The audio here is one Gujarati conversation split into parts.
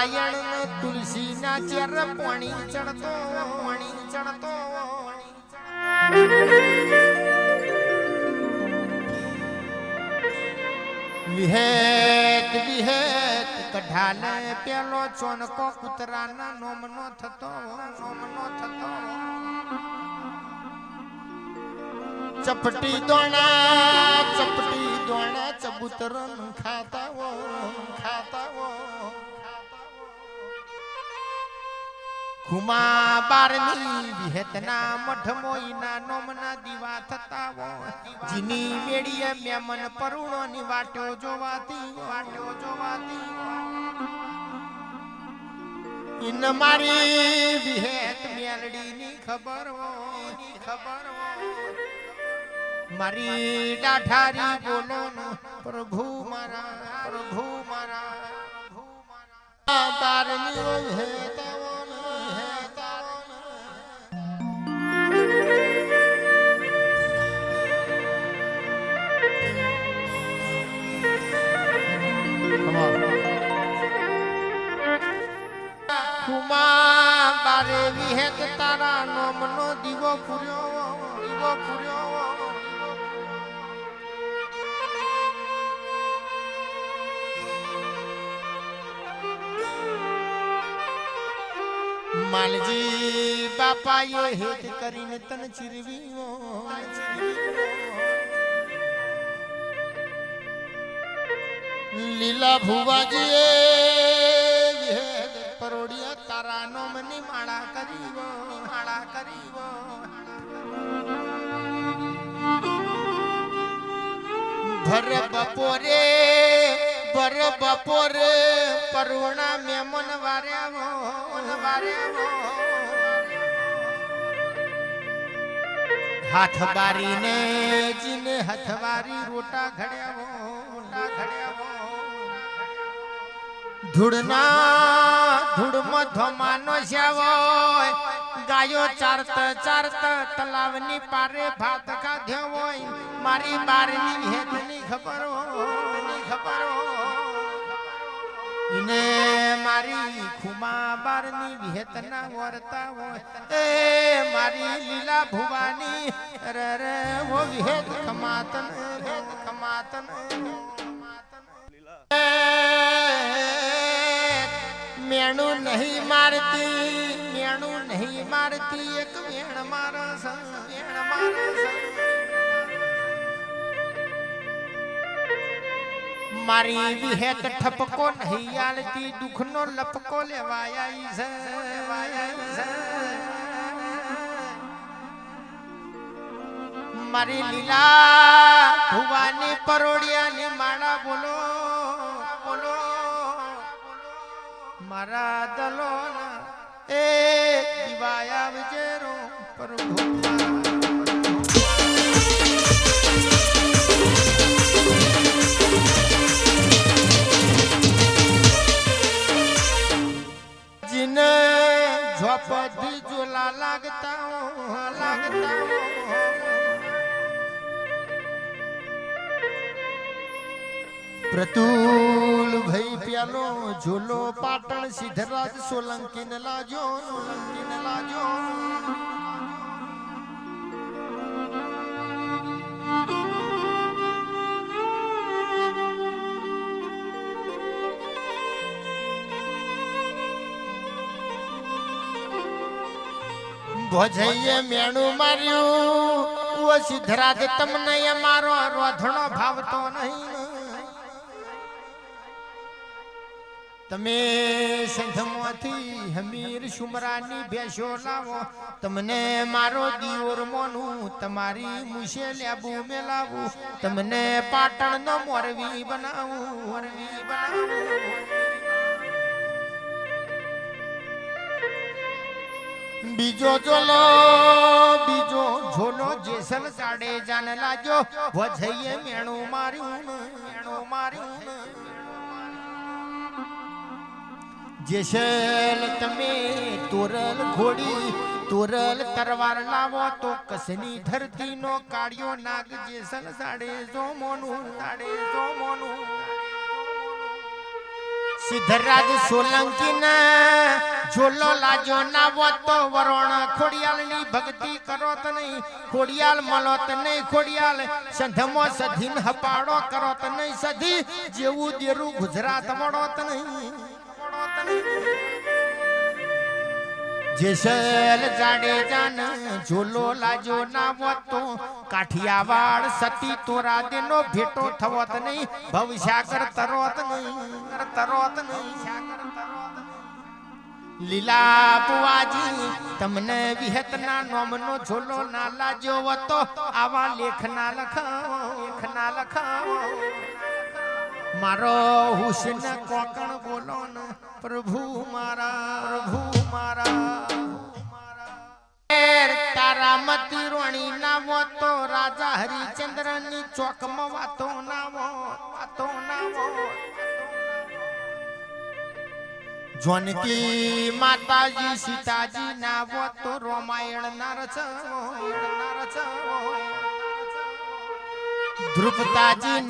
નારાયણ તુલસી ના ચેર પાણી ચડતો વિહેત વિહેત કઢાલે પેલો ચોનકો કૂતરાના નોમનો થતો ચપટી દોણા ચબૂતરન ખાતાવો ખુમા બારની વિહેતના મઠમોઈના નોમના દીવા થતાવો જીની મેડીએ મેમન પરુણોની વાટો જોવાતી ઇન મારી વિહેત મેલડીની ખબર મારી ડાઠારી બોલો પ્રભુ મારા બારની વિહેતાવો બારે વિહેત તારા નોમનો દીવો ફૂર્યો માલજી બાપાએ હેત કરીને તન ચીરવીઓ લીલા ભુવાજીએ વિહેત પરોડિયા તારા નોમની માળા કરીવો ભર બપોરે પરુણા મેમન વાર્યાવો હાથ બારીને જીને હથવારી રોટા ઘડ્યાવો ધૂળમાં ધમાનો શ્યાવો ગાયો ચારત તલાવની પારે ભાત ખાધ્યો હોય મારી બારની હેતની ખબર ઇને મારી ખુમા બારની વિહેતના વર્તા હોય એ મારી લીલા ભુવાની રે વો વિહેત ખમાતન મેણું નહીં મારતી એક વેણ મારસ મારી વિહેત ઠપકો નહીં આલતી દુખનો લપકો લેવાય છે મારી લીલા ભુવાની પરોડિયાની માળા બોલો મારા દલોના એ દિવાયા વિજેરો પ્રભુ જીને ઝોપડી જોલા લાગતા પ્રતુલ ભાઈ પ્યાલો ઝોલો પાટણ સિદ્ધરાજ સોલંકી ને લાજો ભોજઈએ મેણું માર્યું ઓ સિદ્ધરાજ તમને અમારો રોધણો ભાવતો નહીં તમે સંધમાંથી હમીર સુમરાની ભેંસો લાવો તમને મારો દિયોર મોનું તમારી મુશે લેબુ મેલાવું તમને પાટણનો મોરવી બનાવું બીજો ઝોલો જેસલ સાડે જાન લાજો વજઈએ મેણું માર્યું જેસલ તમે તોરલ ઘોડી તોરલ તરવાર લાવો તો કસની ધરતી નો કાળિયો નાગ જેસલ સાડે જો મોનું સિદ્ધરાજ સોલંકી ને ઝોલો લાજો ના હોત તો વરોણ ખોડિયાલ ની ભક્તિ કરોત નહીં, ખોડિયાલ મલોત નહીં, ખોડિયાલ સંધમો સધીન હપાડો કરોત નહીં, સધી જેવું દેરું ગુજરાત વળોત નહીં. જેસલ જાડેજાન ઝોલો લાજો ના હોત તો કાઠિયાવાડ સતી તોરા દેનો ભેટો થવત નહીં, ભવસાગર તરોત નહીં. લીલા બુવાજી તમને વિહતના નોમનો ઝોલો ના લાજો હતો, આવા લેખ ના લખાવો. મારો હુસન કોકણ બોલો ને પ્રભુ મારા તારા મતી રોણી ના તો રાજા હરિચંદ્ર ની ચોકમાં વાતો ના. જોનકી માતાજી સીતાજી ના તો રામાયણ ના રચવો. દ્રુપદાજી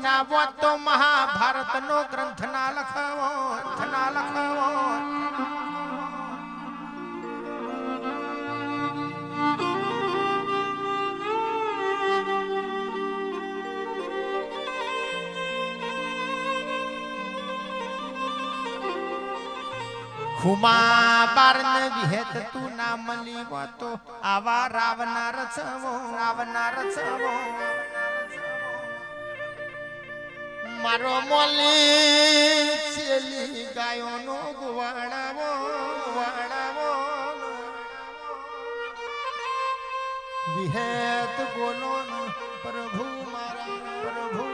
ના તો મહાભારત નો ગ્રંથ ના લખાવો. ખુમા બારન વિહેત તું ના મળી તો આવા રાવના રચવો. મારો મોલી છેલી ગાયો નો ગવાડાવો. વિહેત બોલો પ્રભુ મારા.